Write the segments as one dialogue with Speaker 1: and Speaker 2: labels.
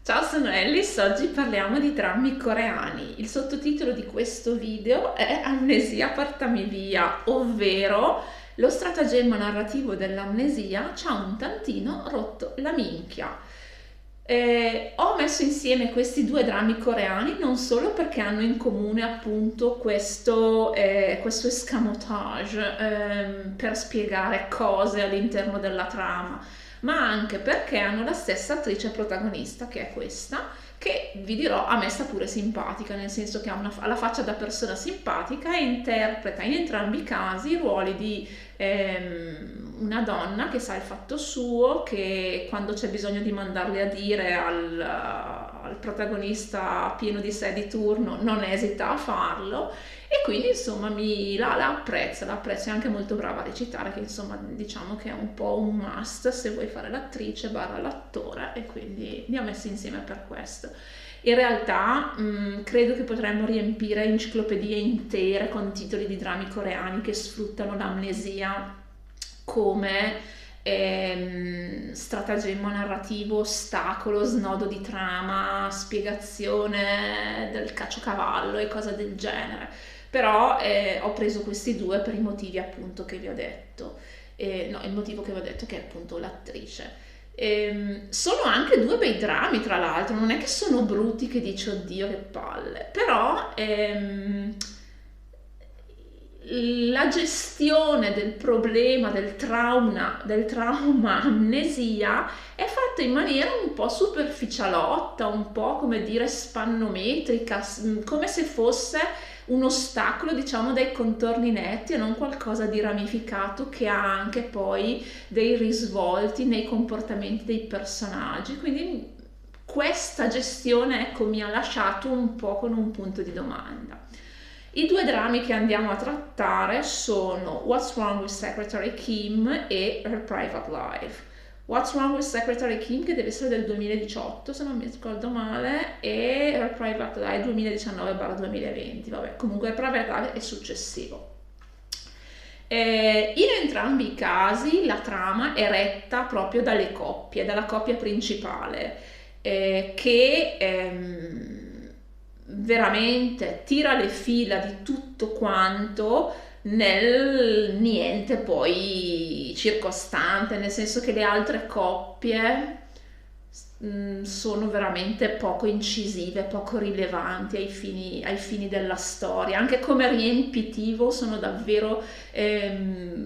Speaker 1: Ciao, sono Ellis, oggi parliamo di drammi coreani. Il sottotitolo di questo video è Amnesia portami via, ovvero lo stratagemma narrativo dell'amnesia ci ha un tantino rotto la minchia. Ho messo insieme questi due drammi coreani non solo perché hanno in comune appunto questo escamotage per spiegare cose all'interno della trama, ma anche perché hanno la stessa attrice protagonista, che è questa, che vi dirò a me sta pure simpatica, nel senso che ha la faccia da persona simpatica e interpreta in entrambi i casi i ruoli di una donna che sa il fatto suo, che quando c'è bisogno di mandarle a dire al protagonista pieno di sé di turno non esita a farlo, e quindi insomma la apprezzo, è anche molto brava a recitare, che insomma diciamo che è un po' un must se vuoi fare l'attrice barra l'attore, e quindi li ho messi insieme per questo. In realtà credo che potremmo riempire enciclopedie intere con titoli di drammi coreani che sfruttano l'amnesia come stratagemma narrativo, ostacolo, snodo di trama, spiegazione del caciocavallo e cose del genere. Però ho preso questi due per i motivi appunto che vi ho detto. No, il motivo che vi ho detto che è appunto l'attrice. Sono anche due bei drammi, tra l'altro, non è che sono brutti che dici oddio che palle, però la gestione del problema del trauma amnesia è fatta in maniera un po' superficialotta, un po' come dire spannometrica, come se fosse un ostacolo, diciamo, dai contorni netti e non qualcosa di ramificato che ha anche poi dei risvolti nei comportamenti dei personaggi. Quindi questa gestione, ecco, mi ha lasciato un po' con un punto di domanda. I due drammi che andiamo a trattare sono What's Wrong with Secretary Kim e Her Private Life. What's Wrong with Secretary Kim, che deve essere del 2018 se non mi ricordo male, e Her Private Life 2019-2020, vabbè, comunque Her Private Life è successivo. In entrambi i casi la trama è retta proprio dalle coppie, dalla coppia principale, che veramente tira le fila di tutto quanto nel niente poi circostante, nel senso che le altre coppie sono veramente poco incisive, poco rilevanti ai fini della storia, anche come riempitivo sono davvero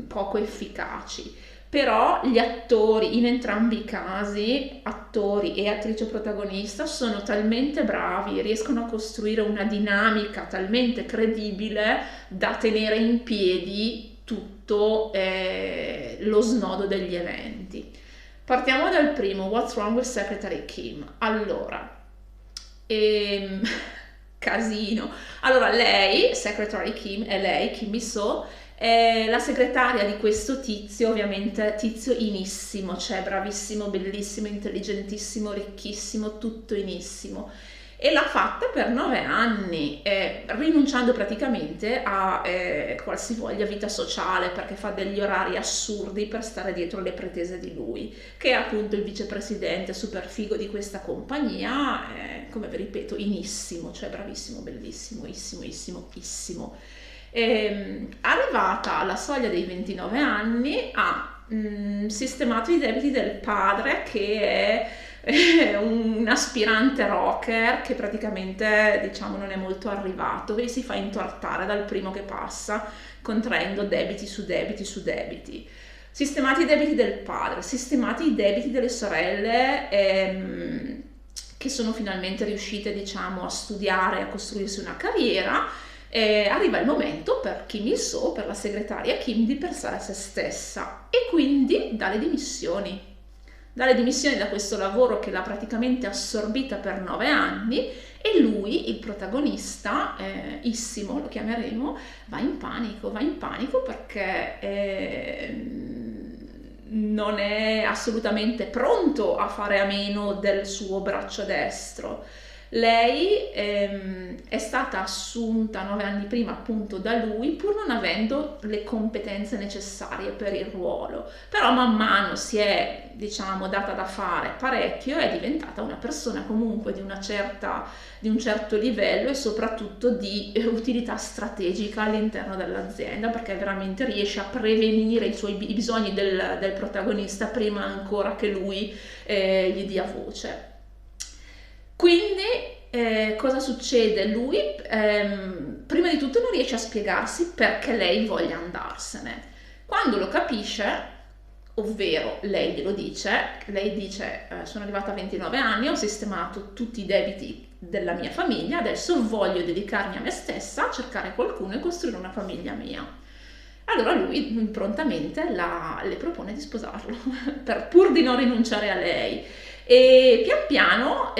Speaker 1: poco efficaci. Però gli attori, in entrambi i casi, attori e attrice protagonista, sono talmente bravi, riescono a costruire una dinamica talmente credibile da tenere in piedi tutto lo snodo degli eventi. Partiamo dal primo, What's Wrong with Secretary Kim? Allora, ehm, casino. Allora, lei, Secretary Kim, è lei, Kim Mi-so, è la segretaria di questo tizio, ovviamente tizio inissimo, cioè bravissimo, bellissimo, intelligentissimo, ricchissimo, tutto inissimo. E l'ha fatta per 9 anni, rinunciando praticamente a qualsivoglia vita sociale, perché fa degli orari assurdi per stare dietro le pretese di lui, che è appunto il vicepresidente super figo di questa compagnia, come vi ripeto, inissimo, cioè bravissimo, bellissimo, issimo, issimo, issimo. Arrivata alla soglia dei 29 anni ha sistemato i debiti del padre, che è un aspirante rocker che praticamente diciamo non è molto arrivato e si fa intortare dal primo che passa, contraendo debiti su debiti su debiti. Sistemati i debiti del padre, sistemati i debiti delle sorelle, che sono finalmente riuscite, diciamo, a studiare, a costruirsi una carriera. Arriva il momento per Kim Il-so, per la segretaria Kim, di pensare a se stessa e quindi dalle dimissioni da questo lavoro che l'ha praticamente assorbita per 9 anni, e lui, il protagonista, Issimo lo chiameremo, va in panico perché non è assolutamente pronto a fare a meno del suo braccio destro. Lei è stata assunta 9 anni prima appunto da lui pur non avendo le competenze necessarie per il ruolo, però man mano si è, diciamo, data da fare parecchio e è diventata una persona comunque di un certo livello e soprattutto di utilità strategica all'interno dell'azienda, perché veramente riesce a prevenire i bisogni del protagonista prima ancora che lui gli dia voce. Quindi cosa succede? Lui prima di tutto non riesce a spiegarsi perché lei voglia andarsene. Quando lo capisce, ovvero lei glielo dice, lei dice sono arrivata a 29 anni, ho sistemato tutti i debiti della mia famiglia, adesso voglio dedicarmi a me stessa, a cercare qualcuno e costruire una famiglia mia. Allora lui prontamente le propone di sposarlo, pur di non rinunciare a lei. E pian piano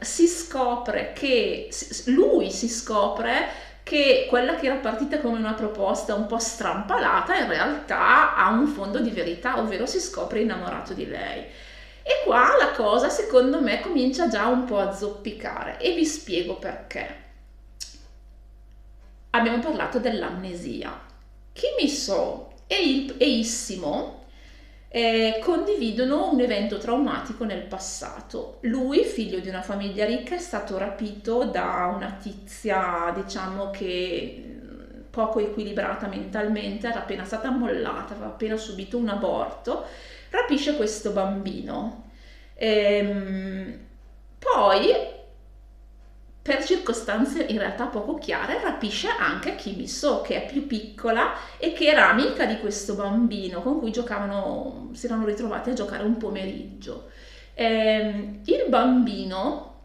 Speaker 1: si scopre che lui si scopre che quella che era partita come una proposta un po' strampalata in realtà ha un fondo di verità, ovvero si scopre innamorato di lei. E qua la cosa secondo me comincia già un po' a zoppicare e vi spiego perché. Abbiamo parlato dell'amnesia. Kim Mi-soo e Issimo condividono un evento traumatico nel passato. Lui, figlio di una famiglia ricca, è stato rapito da una tizia, diciamo che poco equilibrata mentalmente, era appena stata ammollata, aveva appena subito un aborto, rapisce questo bambino. Poi, per circostanze in realtà poco chiare, rapisce anche Kim Mi-soo, che è più piccola e che era amica di questo bambino con cui si erano ritrovati a giocare un pomeriggio. Il bambino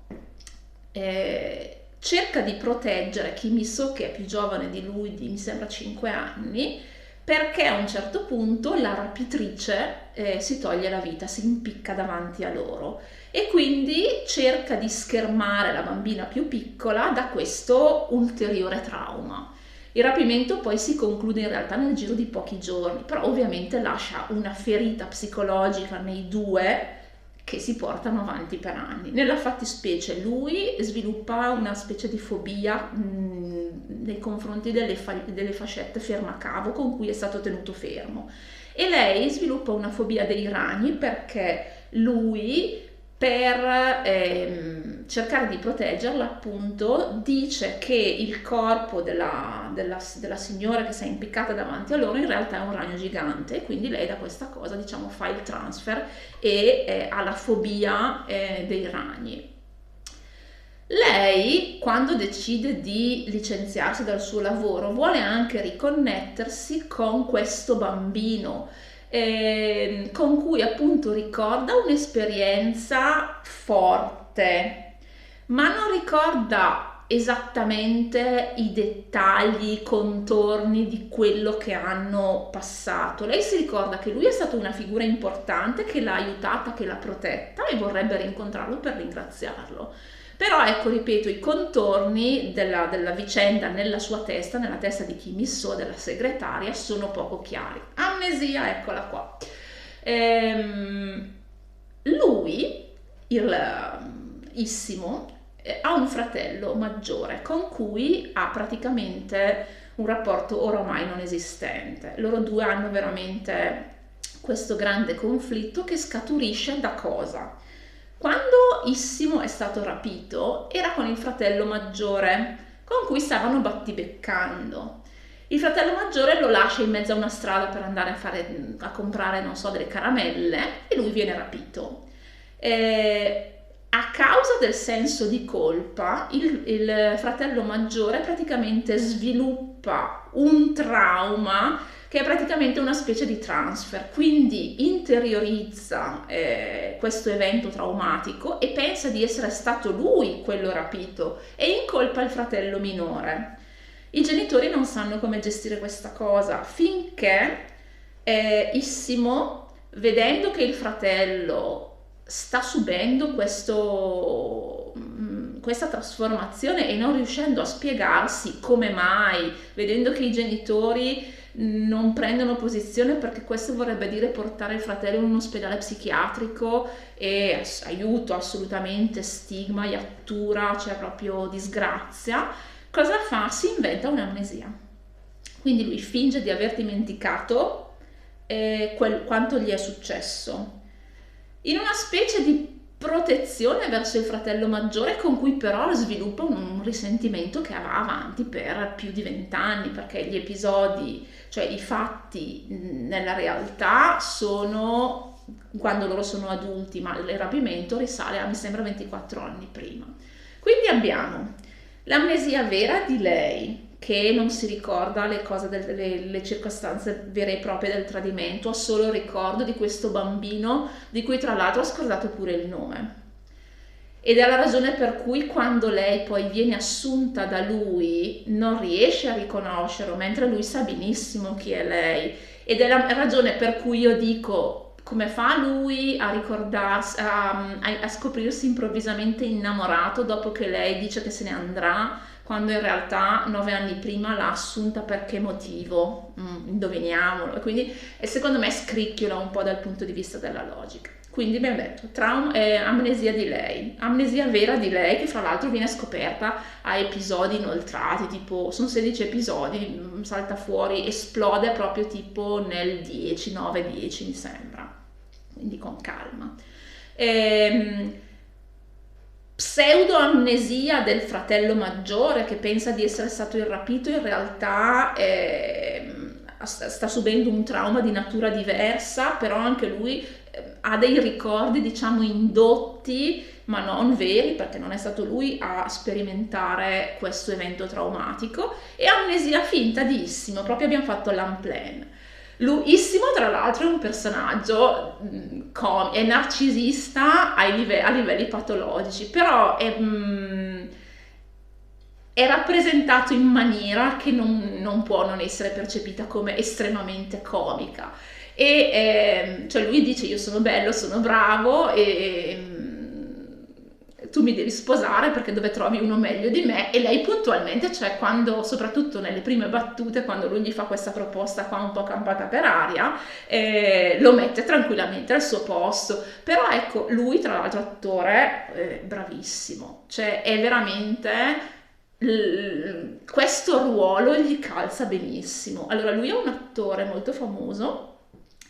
Speaker 1: cerca di proteggere Kim Mi-soo, che è più giovane di lui, mi sembra 5 anni, perché a un certo punto la rapitrice si toglie la vita, si impicca davanti a loro e quindi cerca di schermare la bambina più piccola da questo ulteriore trauma. Il rapimento poi si conclude in realtà nel giro di pochi giorni, però ovviamente lascia una ferita psicologica nei due che si portano avanti per anni. Nella fattispecie lui sviluppa una specie di fobia nei confronti delle fascette fermacavo con cui è stato tenuto fermo, e lei sviluppa una fobia dei ragni perché lui, per cercare di proteggerla appunto, dice che il corpo della signora che si è impiccata davanti a loro in realtà è un ragno gigante, e quindi lei da questa cosa, diciamo, fa il transfer e ha la fobia dei ragni. Lei, quando decide di licenziarsi dal suo lavoro, vuole anche riconnettersi con questo bambino, con cui appunto ricorda un'esperienza forte, ma non ricorda esattamente i dettagli, i contorni di quello che hanno passato. Lei si ricorda che lui è stato una figura importante, che l'ha aiutata, che l'ha protetta e vorrebbe rincontrarlo per ringraziarlo. Però ecco, ripeto, i contorni della vicenda nella sua testa, nella testa di Kim Mi-soo, della segretaria, sono poco chiari. Amnesia, eccola qua. Lui, Issimo, ha un fratello maggiore con cui ha praticamente un rapporto oramai non esistente. Loro due hanno veramente questo grande conflitto che scaturisce da cosa? Quando Issimo è stato rapito era con il fratello maggiore con cui stavano battibeccando. Il fratello maggiore lo lascia in mezzo a una strada per andare a comprare, non so, delle caramelle, e lui viene rapito. A causa del senso di colpa, il fratello maggiore praticamente sviluppa un trauma che è praticamente una specie di transfer, quindi interiorizza questo evento traumatico e pensa di essere stato lui quello rapito e incolpa il fratello minore. I genitori non sanno come gestire questa cosa finché Issimo, vedendo che il fratello sta subendo questa trasformazione e non riuscendo a spiegarsi come mai, vedendo che i genitori non prendono posizione perché questo vorrebbe dire portare il fratello in un ospedale psichiatrico e aiuto assolutamente, stigma, iattura, cioè proprio disgrazia. Cosa fa? Si inventa un'amnesia. Quindi lui finge di aver dimenticato quanto gli è successo, in una specie di protezione verso il fratello maggiore con cui però sviluppa un risentimento che va avanti per più di 20 anni, perché gli episodi, cioè i fatti nella realtà sono quando loro sono adulti, ma il rapimento risale a mi sembra 24 anni prima. Quindi abbiamo l'amnesia vera di lei, che non si ricorda le cose, le circostanze vere e proprie del tradimento, ha solo il ricordo di questo bambino di cui tra l'altro ha scordato pure il nome. Ed è la ragione per cui quando lei poi viene assunta da lui non riesce a riconoscerlo, mentre lui sa benissimo chi è lei. Ed è la ragione per cui io dico, come fa lui a ricordarsi, a scoprirsi improvvisamente innamorato dopo che lei dice che se ne andrà, quando in realtà 9 anni prima l'ha assunta per che motivo? Indoviniamolo. E quindi secondo me scricchiola un po' dal punto di vista della logica. Quindi abbiamo detto amnesia di lei, amnesia vera di lei, che fra l'altro viene scoperta a episodi inoltrati, tipo sono 16 episodi, salta fuori, esplode proprio tipo nel 10, 9, 10 mi sembra, quindi con calma. Pseudo-amnesia del fratello maggiore che pensa di essere stato rapito, in realtà sta subendo un trauma di natura diversa, però anche lui ha dei ricordi, diciamo, indotti, ma non veri, perché non è stato lui a sperimentare questo evento traumatico, e amnesia finta di Issimo, proprio abbiamo fatto l'unplan. Issimo, tra l'altro, è un personaggio è narcisista a livelli patologici, però è rappresentato in maniera che non può non essere percepita come estremamente comica. E cioè lui dice: io sono bello, sono bravo e tu mi devi sposare perché dove trovi uno meglio di me? E lei puntualmente, cioè quando, soprattutto nelle prime battute, quando lui gli fa questa proposta qua un po' campata per aria, lo mette tranquillamente al suo posto. Però ecco, lui tra l'altro attore bravissimo, cioè è veramente questo ruolo gli calza benissimo. Allora lui è un attore molto famoso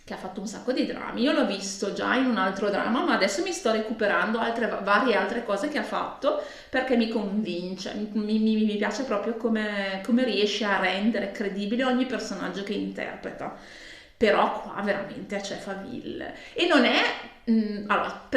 Speaker 1: che ha fatto un sacco di drammi. Io l'ho visto già in un altro dramma, ma adesso mi sto recuperando varie altre cose che ha fatto perché mi convince, mi piace proprio come riesce a rendere credibile ogni personaggio che interpreta. Però qua veramente c'è faville. E non è allora,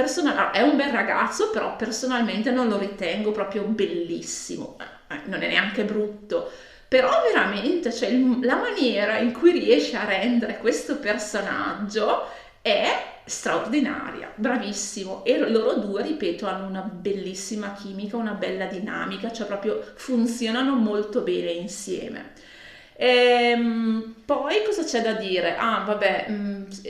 Speaker 1: è un bel ragazzo, però personalmente non lo ritengo proprio bellissimo, non è neanche brutto, però veramente, cioè, la maniera in cui riesce a rendere questo personaggio è straordinaria, bravissimo, e loro due, ripeto, hanno una bellissima chimica, una bella dinamica, cioè proprio funzionano molto bene insieme. Poi cosa c'è da dire? Vabbè,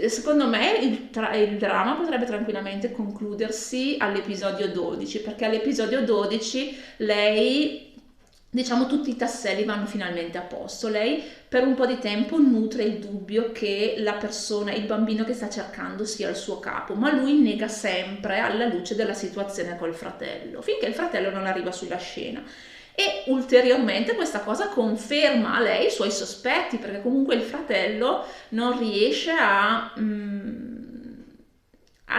Speaker 1: secondo me il dramma potrebbe tranquillamente concludersi all'episodio 12, perché all'episodio 12 lei, diciamo, tutti i tasselli vanno finalmente a posto. Lei per un po' di tempo nutre il dubbio che la persona, il bambino che sta cercando sia il suo capo, ma lui nega sempre alla luce della situazione col fratello, finché il fratello non arriva sulla scena. E ulteriormente questa cosa conferma a lei i suoi sospetti, perché comunque il fratello non riesce a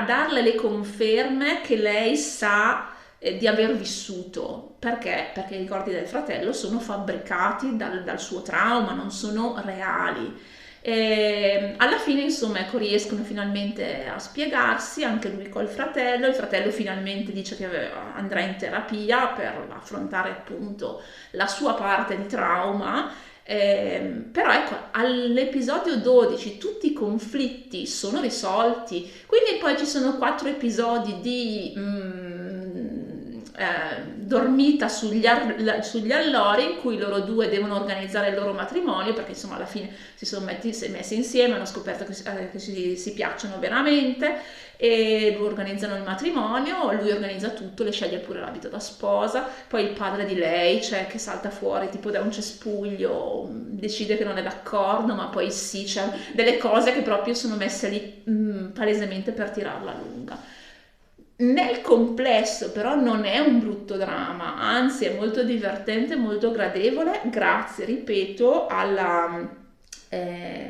Speaker 1: darle le conferme che lei sa di aver vissuto. Perché? Perché i ricordi del fratello sono fabbricati dal suo trauma, non sono reali. Alla fine, insomma, ecco, riescono finalmente a spiegarsi anche lui col fratello. Il fratello finalmente dice che andrà in terapia per affrontare appunto la sua parte di trauma. Però ecco, all'episodio 12 tutti i conflitti sono risolti, quindi poi ci sono 4 episodi di dormita sugli allori, in cui loro due devono organizzare il loro matrimonio, perché insomma alla fine si sono messi insieme, hanno scoperto che si piacciono veramente, e lui organizzano il matrimonio, lui organizza tutto, le sceglie pure l'abito da sposa, poi il padre di lei, cioè, che salta fuori tipo da un cespuglio, decide che non è d'accordo, ma poi sì, c'è delle cose che proprio sono messe lì palesemente per tirarla lunga. Nel complesso però non è un brutto dramma, anzi è molto divertente, molto gradevole, grazie, ripeto, eh,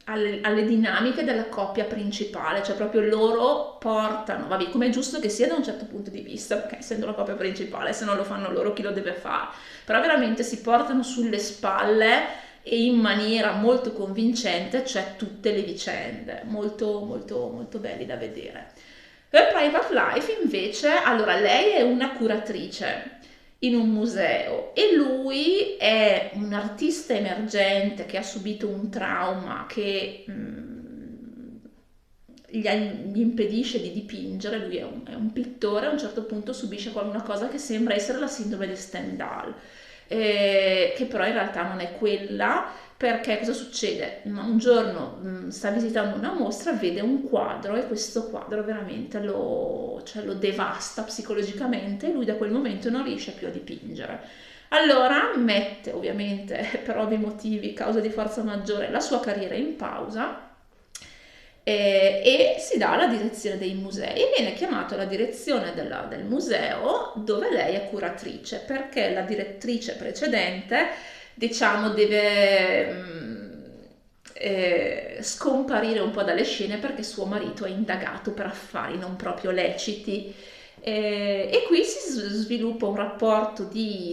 Speaker 1: alle dinamiche della coppia principale, cioè proprio loro portano, vabbè, come è giusto che sia da un certo punto di vista, perché essendo la coppia principale, se non lo fanno loro chi lo deve fare, però veramente si portano sulle spalle e in maniera molto convincente, cioè tutte le vicende, molto molto molto belli da vedere. Per Private Life invece, allora lei è una curatrice in un museo e lui è un artista emergente che ha subito un trauma che gli impedisce di dipingere. Lui è un pittore, a un certo punto subisce una cosa che sembra essere la sindrome di Stendhal, che però in realtà non è quella, perché cosa succede? Un giorno sta visitando una mostra, vede un quadro e questo quadro veramente cioè, lo devasta psicologicamente e lui da quel momento non riesce più a dipingere. Allora mette, ovviamente per ovvi motivi, causa di forza maggiore, la sua carriera in pausa e si dà alla direzione dei musei e viene chiamato alla direzione del museo dove lei è curatrice, perché la direttrice precedente, diciamo, deve scomparire un po' dalle scene perché suo marito è indagato per affari non proprio leciti. E qui si sviluppa un rapporto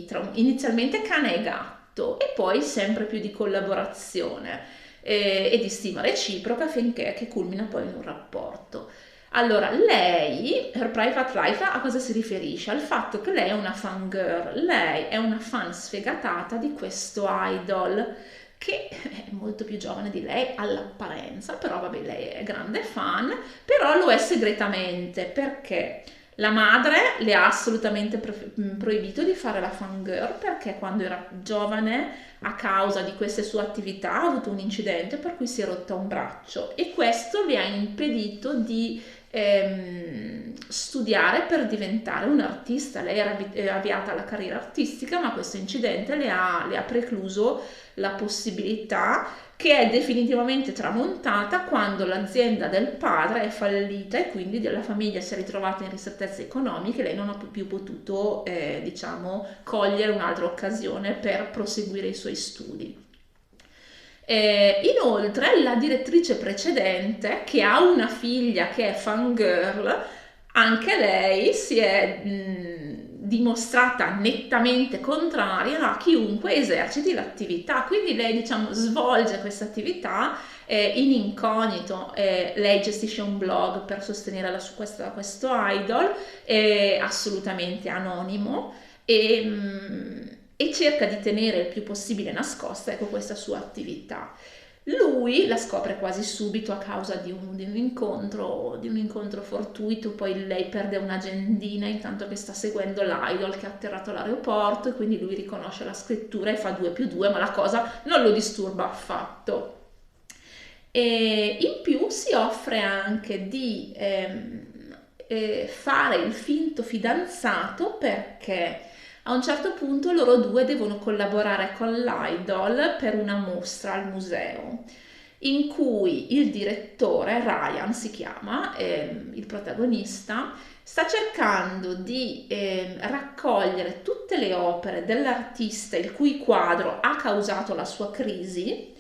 Speaker 1: tra inizialmente cane e gatto e poi sempre più di collaborazione e di stima reciproca finché che culmina poi in un rapporto. Allora, lei, Her Private Life, a cosa si riferisce? Al fatto che lei è una fangirl, lei è una fan sfegatata di questo idol che è molto più giovane di lei all'apparenza, però vabbè, lei è grande fan, però lo è segretamente perché la madre le ha assolutamente proibito di fare la fangirl perché quando era giovane, a causa di queste sue attività, ha avuto un incidente per cui si è rotta un braccio e questo le ha impedito di studiare per diventare un artista. Lei era avviata alla carriera artistica, ma questo incidente le ha precluso la possibilità, che è definitivamente tramontata quando l'azienda del padre è fallita e quindi la famiglia si è ritrovata in ristrettezze economiche e lei non ha più potuto, diciamo, cogliere un'altra occasione per proseguire i suoi studi. Inoltre, la direttrice precedente, che ha una figlia che è fangirl, anche lei si è dimostrata nettamente contraria a chiunque eserciti l'attività, quindi lei, diciamo, svolge questa attività in incognito. Lei gestisce un blog per sostenere questo idol, assolutamente anonimo, e cerca di tenere il più possibile nascosta, ecco, questa sua attività. Lui la scopre quasi subito a causa di un incontro fortuito, poi lei perde un'agendina intanto che sta seguendo l'idol che ha atterrato all'aeroporto e quindi lui riconosce la scrittura e fa 2 più 2, ma la cosa non lo disturba affatto. E in più si offre anche di fare il finto fidanzato perché a un certo punto loro due devono collaborare con l'idol per una mostra al museo, in cui il direttore, Ryan si chiama, il protagonista, sta cercando di raccogliere tutte le opere dell'artista il cui quadro ha causato la sua crisi,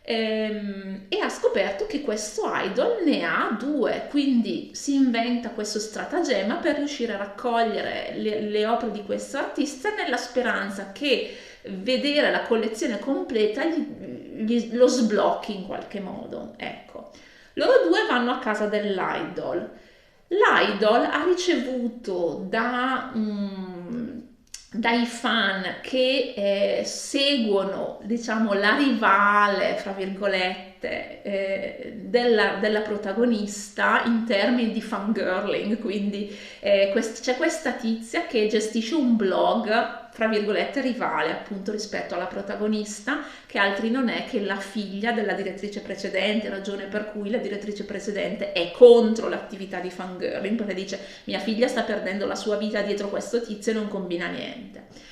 Speaker 1: e ha scoperto che questo idol ne ha 2, quindi si inventa questo stratagemma per riuscire a raccogliere le opere di questo artista nella speranza che vedere la collezione completa lo sblocchi in qualche modo. Ecco, loro due vanno a casa dell'idol. L'idol ha ricevuto dai fan che seguono, diciamo, la rivale, fra virgolette, virgolette, della protagonista in termini di fangirling, quindi c'è questa tizia che gestisce un blog, fra virgolette, rivale appunto rispetto alla protagonista, che altri non è che la figlia della direttrice precedente, ragione per cui la direttrice precedente è contro l'attività di fangirling, perché dice mia figlia sta perdendo la sua vita dietro questo tizio e non combina niente.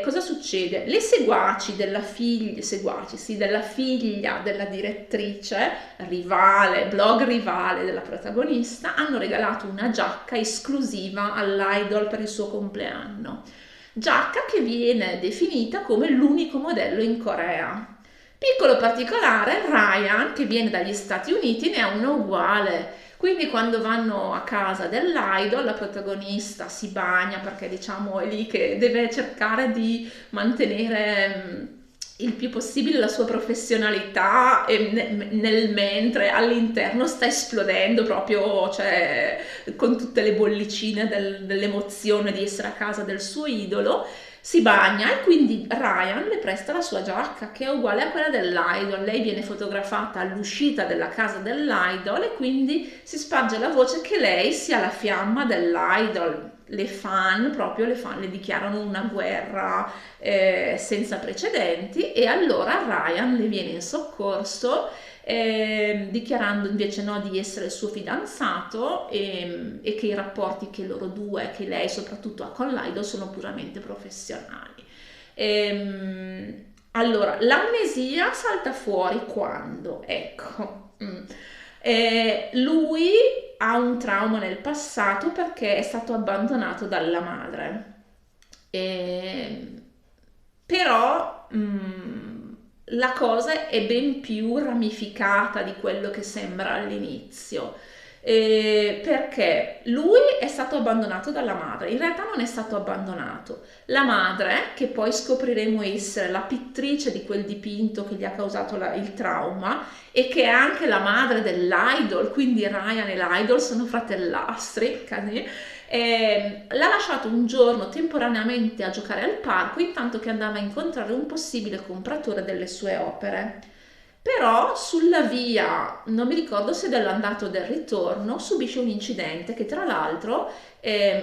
Speaker 1: Cosa succede? Le seguaci della figlia, sì, della figlia della direttrice, blog rivale della protagonista, hanno regalato una giacca esclusiva all'idol per il suo compleanno. Giacca che viene definita come l'unico modello in Corea. Piccolo particolare, Ryan, che viene dagli Stati Uniti, ne ha una uguale. Quindi quando vanno a casa dell'idol, la protagonista si bagna perché diciamo è lì che deve cercare di mantenere il più possibile la sua professionalità e nel mentre all'interno sta esplodendo proprio, cioè con tutte le bollicine dell'emozione di essere a casa del suo idolo. Si bagna e quindi Ryan le presta la sua giacca che è uguale a quella dell'idol. Lei viene fotografata all'uscita della casa dell'idol e quindi si sparge la voce che lei sia la fiamma dell'idol. Le fan le dichiarano una guerra senza precedenti e allora Ryan le viene in soccorso dichiarando invece no di essere il suo fidanzato e che i rapporti che loro due, che lei soprattutto ha con l'idol, sono puramente professionali. Allora, l'amnesia salta fuori quando, ecco, lui ha un trauma nel passato perché è stato abbandonato dalla madre. Però la cosa è ben più ramificata di quello che sembra all'inizio, perché lui è stato abbandonato dalla madre, in realtà non è stato abbandonato. La madre, che poi scopriremo essere la pittrice di quel dipinto che gli ha causato il trauma e che è anche la madre dell'idol, quindi Ryan e l'idol sono fratellastri, l'ha lasciato un giorno temporaneamente a giocare al parco intanto che andava a incontrare un possibile compratore delle sue opere. Però sulla via, non mi ricordo se dell'andata o del ritorno, subisce un incidente che tra l'altro,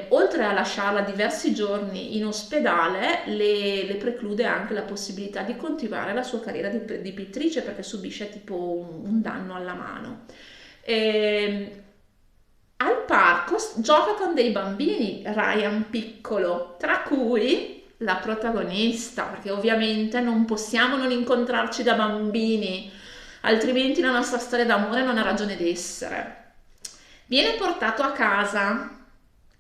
Speaker 1: oltre a lasciarla diversi giorni in ospedale, le preclude anche la possibilità di continuare la sua carriera di pittrice perché subisce tipo un danno alla mano. Al parco gioca con dei bambini, Ryan piccolo, tra cui la protagonista, perché ovviamente non possiamo non incontrarci da bambini, altrimenti la nostra storia d'amore non ha ragione d'essere. Viene portato a casa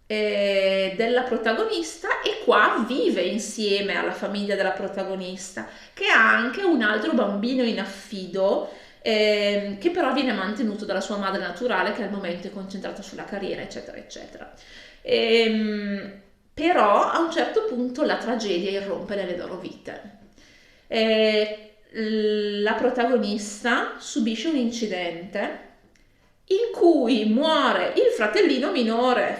Speaker 1: della protagonista e qua vive insieme alla famiglia della protagonista, che ha anche un altro bambino in affido che però viene mantenuto dalla sua madre naturale che al momento è concentrata sulla carriera eccetera eccetera. Però a un certo punto la tragedia irrompe nelle loro vite. La protagonista subisce un incidente in cui muore il fratellino minore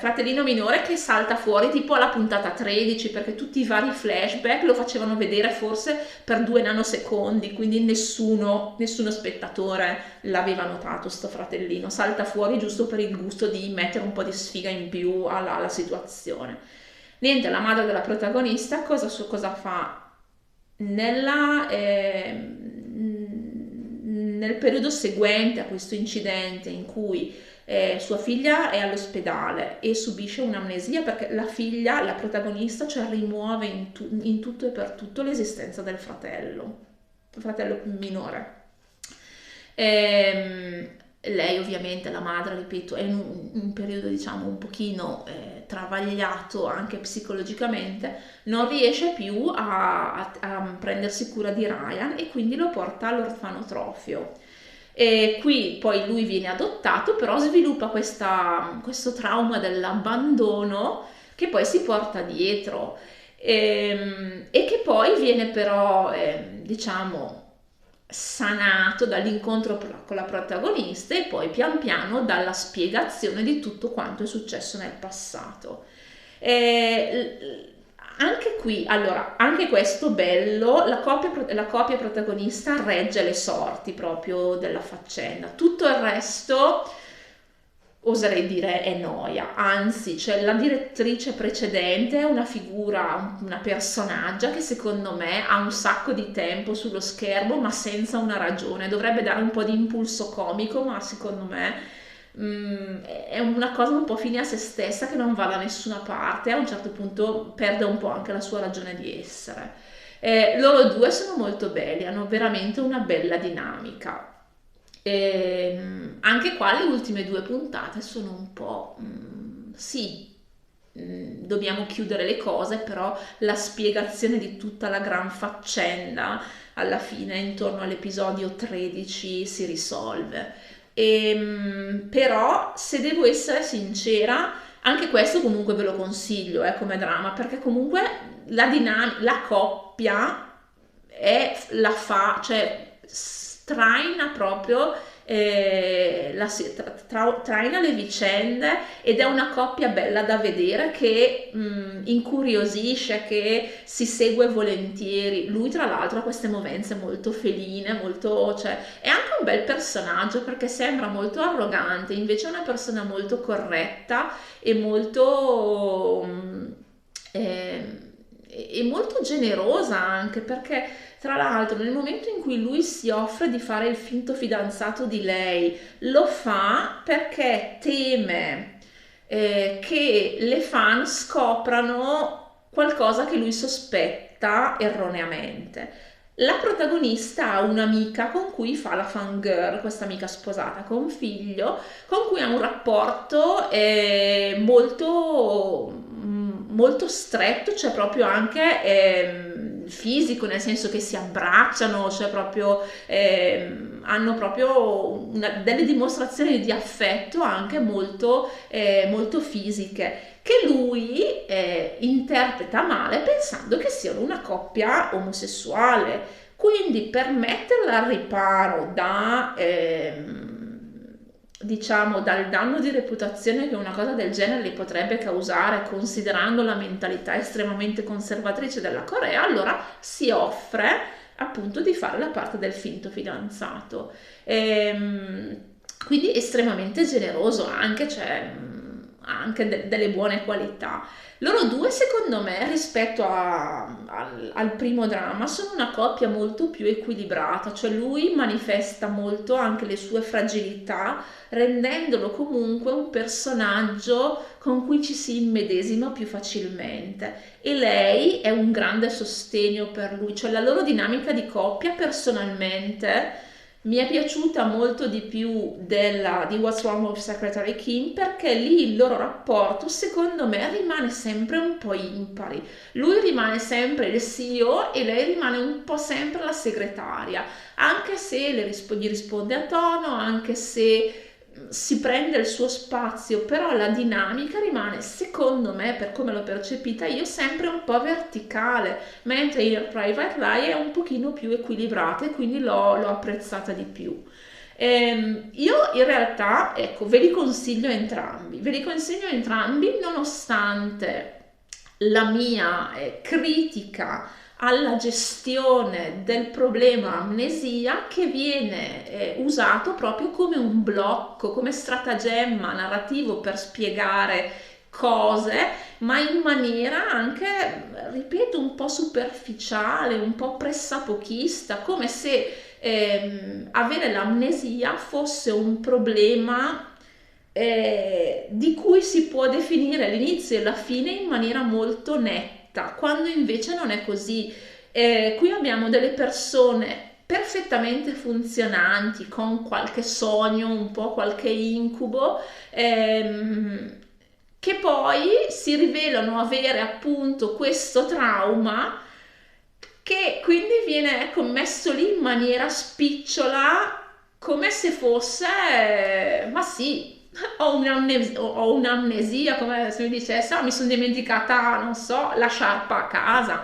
Speaker 1: che salta fuori tipo alla puntata 13 perché tutti i vari flashback lo facevano vedere forse per 2 nanosecondi, quindi nessuno spettatore l'aveva notato sto fratellino, salta fuori giusto per il gusto di mettere un po' di sfiga in più alla situazione. Niente, la madre della protagonista cosa fa? Nel periodo seguente a questo incidente in cui sua figlia è all'ospedale e subisce un'amnesia perché la figlia, la protagonista, cioè rimuove in tutto e per tutto l'esistenza del fratello minore. Lei ovviamente, la madre, ripeto, è in un periodo diciamo un pochino travagliato anche psicologicamente, non riesce più a prendersi cura di Ryan e quindi lo porta all'orfanotrofio. E qui poi lui viene adottato, però sviluppa questo trauma dell'abbandono che poi si porta dietro e che poi viene però diciamo sanato dall'incontro con la protagonista e poi pian piano dalla spiegazione di tutto quanto è successo nel passato. Anche qui, allora, anche questo bello, la coppia protagonista regge le sorti proprio della faccenda. Tutto il resto, oserei dire, è noia. Anzi, c'è la direttrice precedente, una figura, una personaggia che secondo me ha un sacco di tempo sullo schermo, ma senza una ragione. Dovrebbe dare un po' di impulso comico, ma secondo me è una cosa un po' fine a se stessa che non va da nessuna parte, a un certo punto perde un po' anche la sua ragione di essere. Loro due sono molto belli, hanno veramente una bella dinamica. Anche qua le ultime due puntate sono un po', sì, dobbiamo chiudere le cose, però la spiegazione di tutta la gran faccenda alla fine, intorno all'episodio 13, si risolve. Però, se devo essere sincera, anche questo comunque ve lo consiglio, come dramma, perché comunque la coppia cioè traina proprio, traina le vicende, ed è una coppia bella da vedere, che incuriosisce, che si segue volentieri. Lui tra l'altro ha queste movenze molto feline, molto, cioè, è anche un bel personaggio perché sembra molto arrogante, invece è una persona molto corretta e molto e molto generosa, anche perché tra l'altro nel momento in cui lui si offre di fare il finto fidanzato di lei, lo fa perché teme che le fan scoprano qualcosa che lui sospetta erroneamente. La protagonista ha un'amica con cui fa la fangirl, questa amica sposata con figlio, con cui ha un rapporto molto stretto, cioè proprio anche fisico, nel senso che si abbracciano, cioè proprio hanno proprio delle dimostrazioni di affetto anche molto fisiche, che lui interpreta male pensando che siano una coppia omosessuale. Quindi per metterla al riparo diciamo, dal danno di reputazione che una cosa del genere li potrebbe causare, considerando la mentalità estremamente conservatrice della Corea, allora si offre appunto di fare la parte del finto fidanzato. Quindi estremamente generoso anche, cioè, anche delle buone qualità. Loro due, secondo me, rispetto al primo dramma, sono una coppia molto più equilibrata, cioè lui manifesta molto anche le sue fragilità, rendendolo comunque un personaggio con cui ci si immedesima più facilmente, e lei è un grande sostegno per lui, cioè la loro dinamica di coppia personalmente mi è piaciuta molto di più di What's Wrong with Secretary Kim, perché lì il loro rapporto secondo me rimane sempre un po' impari. Lui rimane sempre il CEO e lei rimane un po' sempre la segretaria, anche se gli risponde a tono, anche se si prende il suo spazio, però la dinamica rimane, secondo me, per come l'ho percepita io, sempre un po' verticale, mentre in Private Eye è un pochino più equilibrata, e quindi l'ho apprezzata di più. Io in realtà, ecco, ve li consiglio entrambi, nonostante la mia critica alla gestione del problema amnesia, che viene usato proprio come un blocco, come stratagemma narrativo per spiegare cose, ma in maniera anche, ripeto, un po' superficiale, un po' pressapochista, come se avere l'amnesia fosse un problema di cui si può definire l'inizio e la fine in maniera molto netta, quando invece non è così. Qui abbiamo delle persone perfettamente funzionanti, con qualche sogno, un po' qualche incubo, che poi si rivelano avere appunto questo trauma, che quindi viene commesso lì in maniera spicciola, come se fosse, ma sì, ho un'amnesia, come se mi dicesse, mi sono dimenticata, non so, la sciarpa a casa.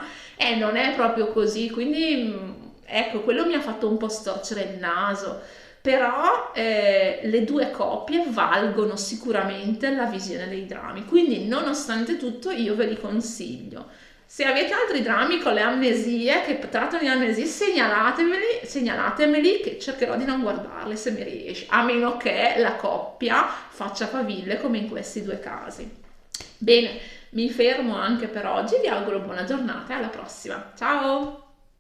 Speaker 1: Non è proprio così, quindi ecco, quello mi ha fatto un po' storcere il naso. Però le due coppie valgono sicuramente la visione dei drammi, quindi nonostante tutto io ve li consiglio. Se avete altri drammi con le amnesie, che trattano di amnesie, segnalatemeli che cercherò di non guardarli se mi riesce, a meno che la coppia faccia faville come in questi due casi. Bene, mi fermo anche per oggi, vi auguro buona giornata e alla prossima. Ciao!